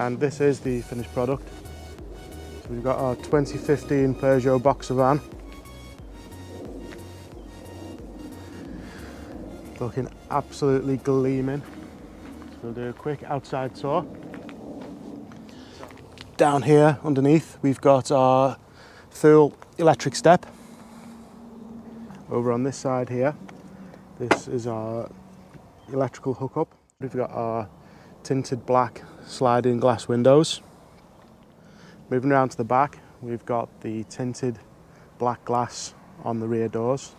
And this is the finished product. So we've got our 2015 Peugeot boxer van. Looking absolutely gleaming. So we'll do a quick outside tour. Down here underneath we've got our full electric step. Over on this side here, this is our electrical hookup. We've got our tinted black sliding glass windows. Moving around to the back, we've got the tinted black glass on the rear doors.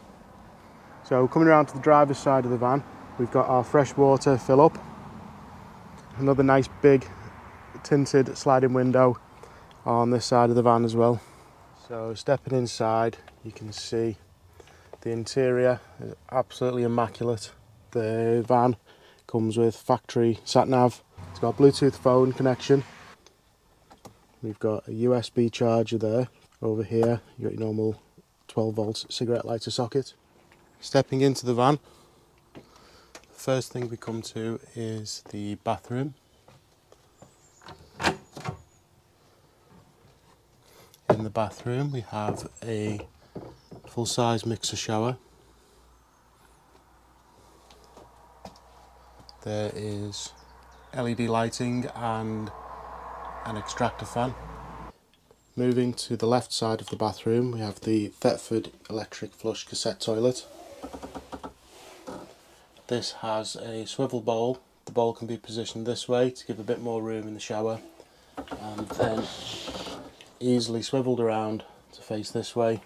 So coming around to the driver's side of the van, we've got our freshwater fill up. Another nice big tinted sliding window on this side of the van as well. So stepping inside, you can see the interior is absolutely immaculate. The van comes with factory sat nav. It's got a Bluetooth phone connection. We've got a USB charger there. Over here, you've got your normal 12 volt cigarette lighter socket. Stepping into the van, the first thing we come to is the bathroom. In the bathroom we have a full-size mixer shower. There is LED lighting and an extractor fan. Moving to the left side of the bathroom, we have the Thetford electric flush cassette toilet. This has a swivel bowl. The bowl can be positioned this way to give a bit more room in the shower, and then easily swiveled around to face this way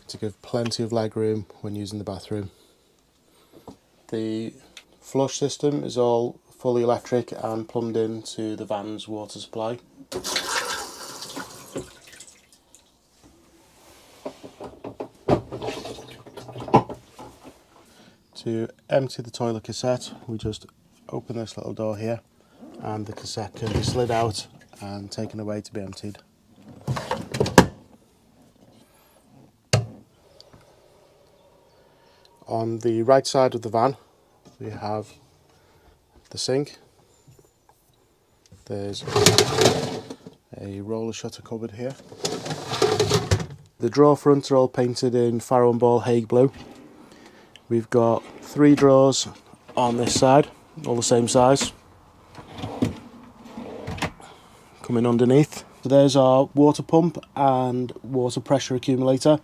to give plenty of leg room when using the bathroom. The flush system is all fully electric and plumbed into the van's water supply. To empty the toilet cassette, we just open this little door here and the cassette can be slid out and taken away to be emptied. On the right side of the van we have the sink. There's a roller shutter cupboard here. The drawer fronts are all painted in Farrow and Ball Hague blue. We've got 3 drawers on this side, all the same size. Coming underneath, so there's our water pump and water pressure accumulator.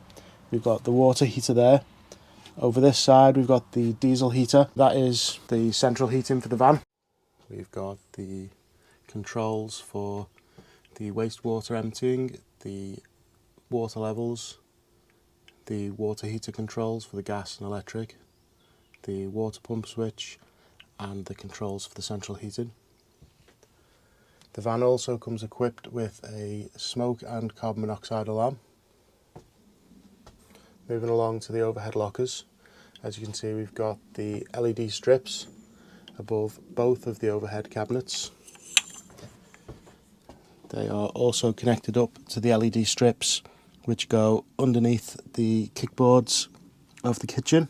We've got the water heater there. Over this side we've got the diesel heater. That is the central heating for the van. We've got the controls for the wastewater emptying, the water levels, the water heater controls for the gas and electric, the water pump switch, and the controls for the central heating. The van also comes equipped with a smoke and carbon monoxide alarm. Moving along to the overhead lockers, as you can see we've got the LED strips above both of the overhead cabinets. They are also connected up to the LED strips which go underneath the kickboards of the kitchen.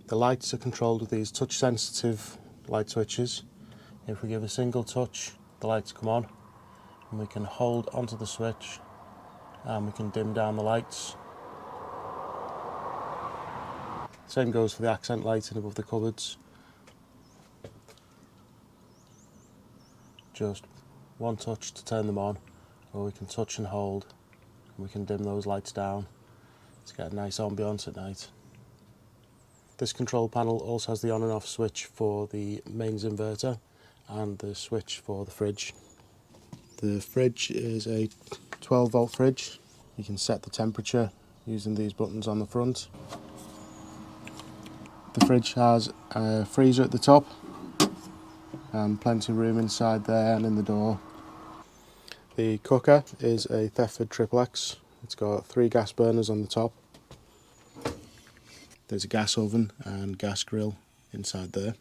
The lights are controlled with these touch sensitive light switches. If we give a single touch, the lights come on, and we can hold onto the switch and we can dim down the lights. Same goes for the accent lighting above the cupboards. Just one touch to turn them on, or we can touch and hold, and we can dim those lights down to get a nice ambiance at night. This control panel also has the on and off switch for the mains inverter and the switch for the fridge. The fridge is a 12 volt fridge. You can set the temperature using these buttons on the front. The fridge has a freezer at the top and plenty of room inside there and in the door. The cooker is a Thetford XXX. It's got 3 gas burners on the top. There's a gas oven and gas grill inside there.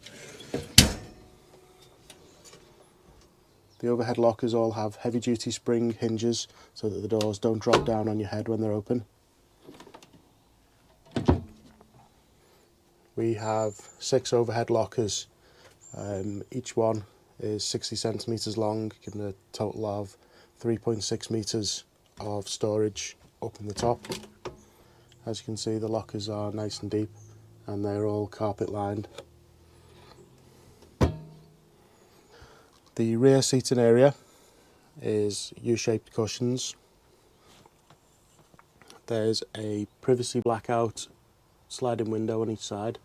The overhead lockers all have heavy duty spring hinges so that the doors don't drop down on your head when they're open. We have 6 overhead lockers Each one is 60 centimetres long, giving a total of 3.6 metres of storage up in the top. As you can see, the lockers are nice and deep and they're all carpet lined. The rear seating area is U-shaped cushions. There's a privacy blackout sliding window on each side.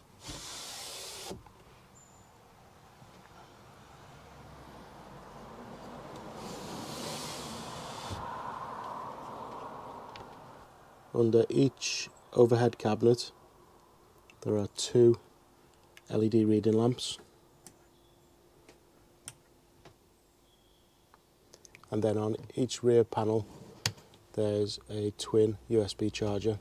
Under each overhead cabinet there are 2 LED reading lamps, and then on each rear panel there's a twin USB charger.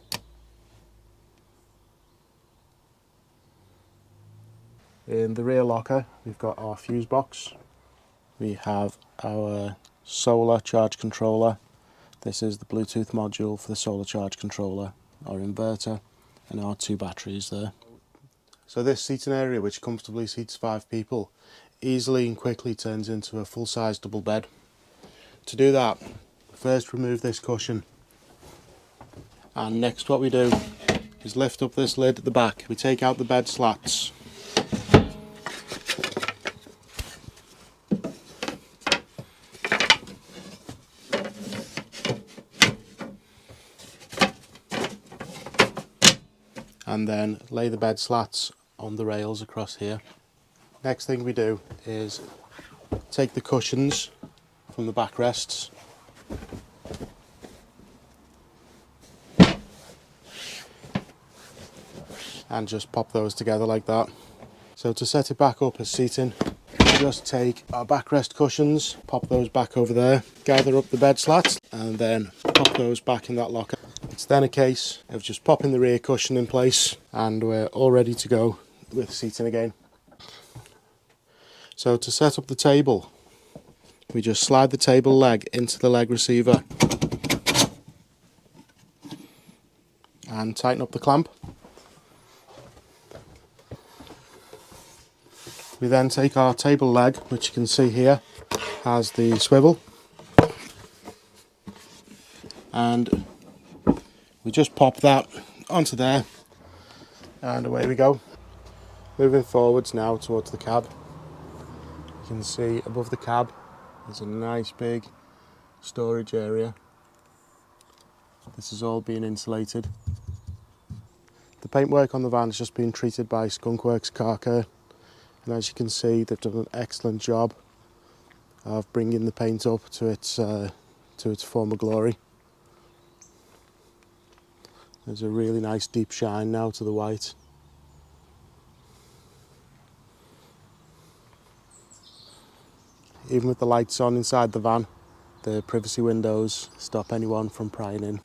In the rear locker we've got our fuse box, we have our solar charge controller. This is the Bluetooth module for the solar charge controller, our inverter, and our 2 batteries there. So this seating area, which comfortably seats 5 people, easily and quickly turns into a full-size double bed. To do that, first remove this cushion, and next what we do is lift up this lid at the back. We take out the bed slats. And then lay the bed slats on the rails across here. Next thing we do is take the cushions from the backrests and just pop those together like that. So to set it back up as seating, we just take our backrest cushions, pop those back over there, gather up the bed slats and then pop those back in that locker. It's then a case of just popping the rear cushion in place and we're all ready to go with seating again. So to set up the table, we just slide the table leg into the leg receiver and tighten up the clamp. We then take our table leg, which you can see here has the swivel, and we just pop that onto there and away we go. Moving forwards now towards the cab, you can see above the cab there's a nice big storage area. This is all being insulated. The paintwork on the van has just been treated by Skunkworks Car Care, and as you can see they've done an excellent job of bringing the paint up to its former glory. There's a really nice deep shine now to the white. Even with the lights on inside the van, the privacy windows stop anyone from prying in.